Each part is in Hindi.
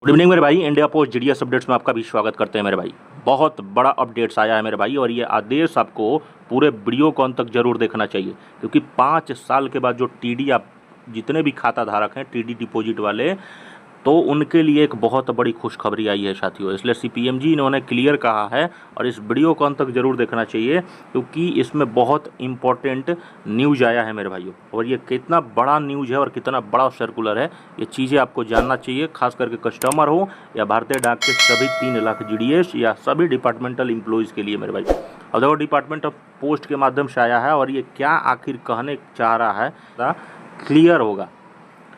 गुड इवनिंग मेरे भाई। इंडिया पोस्ट जीडीएस अपडेट्स में आपका भी स्वागत करते हैं मेरे भाई। बहुत बड़ा अपडेट्स आया है मेरे भाई और ये आदेश आपको पूरे वीडियो को अंत तक जरूर देखना चाहिए, क्योंकि 5 साल के बाद जो टीडी आप जितने भी खाता धारक हैं टीडी डिपॉजिट वाले, तो उनके लिए एक बहुत बड़ी खुशखबरी आई है साथियों। इसलिए सीपीएमजी इन्होंने क्लियर कहा है और इस वीडियो को अंत तक जरूर देखना चाहिए, क्योंकि इसमें बहुत इंपॉर्टेंट न्यूज़ आया है मेरे भाइयों। और ये कितना बड़ा न्यूज़ है और कितना बड़ा सर्कुलर है, ये चीज़ें आपको जानना चाहिए, खास करके कस्टमर हो या भारतीय डाक के सभी 3 लाख जीडीएस या सभी डिपार्टमेंटल एम्प्लॉयज़ के लिए मेरे भाई। और देखो, डिपार्टमेंट ऑफ पोस्ट के माध्यम से आया है और ये क्या आखिर कहने चाह रहा है क्लियर होगा।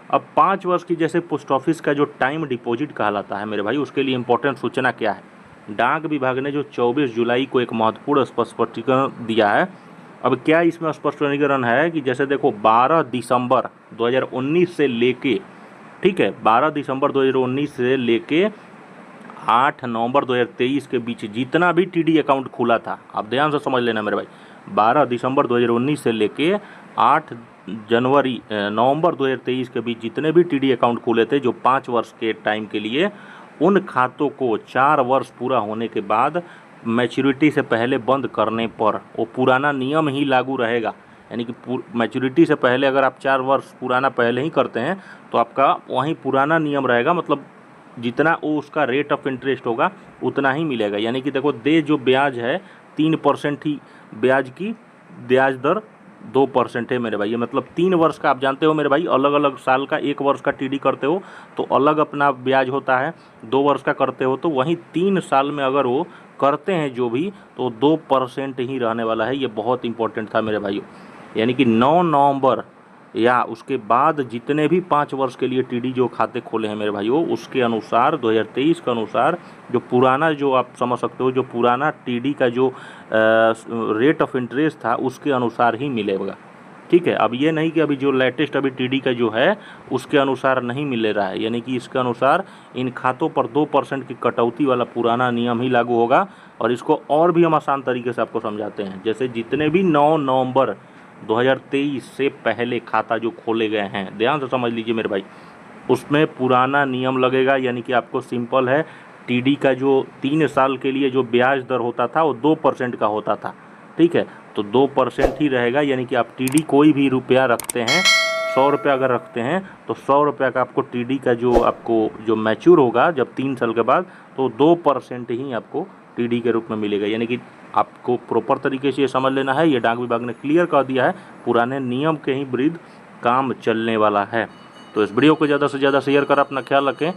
अब 5 वर्ष की जैसे पोस्ट ऑफिस का जो टाइम डिपॉजिट कहलाता है मेरे भाई, उसके लिए इंपॉर्टेंट सूचना क्या है। डाक विभाग ने जो 24 जुलाई को एक महत्वपूर्ण स्पष्टीकरण दिया है। अब क्या इसमें स्पष्टीकरण है कि जैसे देखो 12 दिसंबर 2019 से लेके, ठीक है, 12 दिसंबर 2019 से लेके 8 नवंबर 2023 के बीच जितना भी टीडी अकाउंट खुला था, आप ध्यान से समझ लेना मेरे भाई, 12 दिसंबर 2019 से लेके 8 जनवरी नवंबर 2023 के बीच जितने भी टीडी अकाउंट खुले थे जो 5 वर्ष के टाइम के लिए, उन खातों को 4 वर्ष पूरा होने के बाद मैच्योरिटी से पहले बंद करने पर वो पुराना नियम ही लागू रहेगा। यानी कि मैच्योरिटी से पहले अगर आप 4 वर्ष पुराना पहले ही करते हैं तो आपका वहीं पुराना नियम रहेगा, मतलब जितना वो उसका रेट ऑफ इंटरेस्ट होगा उतना ही मिलेगा। यानी कि देखो, जो ब्याज है 3% ही ब्याज की ब्याज दर 2% है मेरे भाई। ये मतलब 3 वर्ष का, आप जानते हो मेरे भाई, अलग अलग साल का 1 वर्ष का टीडी करते हो तो अलग अपना ब्याज होता है, 2 वर्ष का करते हो तो वहीं 3 साल में अगर वो करते हैं जो भी, तो 2% ही रहने वाला है। ये बहुत इंपॉर्टेंट था मेरे भाइयों। यानी कि 9 नवंबर या उसके बाद जितने भी 5 वर्ष के लिए टीडी जो खाते खोले हैं मेरे भाइयों, उसके अनुसार 2023 के अनुसार जो पुराना, जो आप समझ सकते हो, जो पुराना टीडी का जो रेट ऑफ इंटरेस्ट था उसके अनुसार ही मिलेगा। ठीक है, अब ये नहीं कि अभी जो लेटेस्ट अभी टीडी का जो है उसके अनुसार नहीं मिल रहा है। यानी कि इसके अनुसार इन खातों पर 2% की कटौती वाला पुराना नियम ही लागू होगा। और इसको और भी हम आसान तरीके से आपको समझाते हैं। जैसे जितने भी 9 नवंबर 2023 से पहले खाता जो खोले गए हैं, ध्यान से समझ लीजिए मेरे भाई, उसमें पुराना नियम लगेगा। यानी कि आपको सिंपल है, टीडी का जो 3 साल के लिए जो ब्याज दर होता था वो 2% का होता था। ठीक है, तो 2% ही रहेगा। यानी कि आप टीडी कोई भी रुपया रखते हैं, 100 रुपया अगर रखते हैं तो 100 रुपया का आपको टीडी का जो आपको जो मैच्योर होगा जब 3 साल के बाद, तो 2% ही आपको टीडी के रूप में मिलेगा। यानी कि आपको प्रॉपर तरीके से ये समझ लेना है। ये डाक विभाग ने क्लियर कर दिया है, पुराने नियम के ही विरुद्ध काम चलने वाला है। तो इस वीडियो को ज़्यादा से ज़्यादा शेयर कर अपना ख्याल रखें।